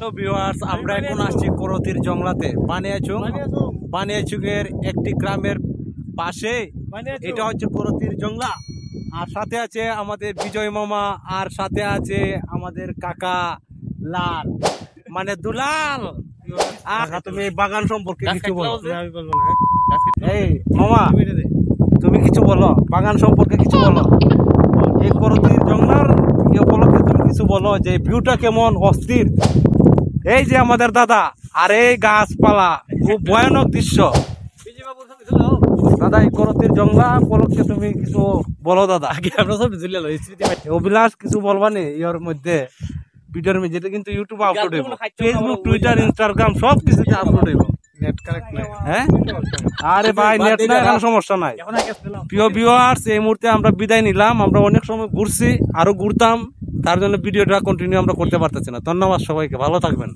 তো ভিউয়ার্স, আমরা এখন আসছি করতির জংলাতে বানিয়াচুঙের একটি গ্রামের পাশে। এটা হচ্ছে করতির জংলা, আর সাথে আছে আমাদের বিজয় মামা, আর সাথে আছে আমাদের কাকা লাল, মানে দুলাল। তুমি এই বাগান সম্পর্কে কিছু বলো। এই মামা, তুমি কিছু বলো বাগান সম্পর্কে, কিছু বলো এই করতির জংলার উপলক্ষে। তুমি কিছু বলো যে ভিউটা কেমন অস্থির। এই যে আমাদের দাদা, আর এই গাছপালা, খুব ভয়ানক দৃশ্য। দাদা, এই করতির জংলা উপলক্ষে তুমি কিছু বলো দাদা। অভিলাষ কিছু বলবা নি এর মধ্যে, ভিডিওর মধ্যে? যেটা কিন্তু ইউটিউবে আপলোড হইব, ফেসবুক, টুইটার, ইনস্টাগ্রাম সব কিছুতে আপলোড হইব। হ্যাঁ, আরে ভাই, নেট না, কোনো সমস্যা নাই। প্রিয় ভিউয়ার্স, এই মুহূর্তে আমরা বিদায় নিলাম। আমরা অনেক সময় ঘুরছি, আরো ঘুরতাম, তার জন্য ভিডিওটা কন্টিনিউ আমরা করতে পারতেছি না। ধন্যবাদ সবাইকে, ভালো থাকবেন।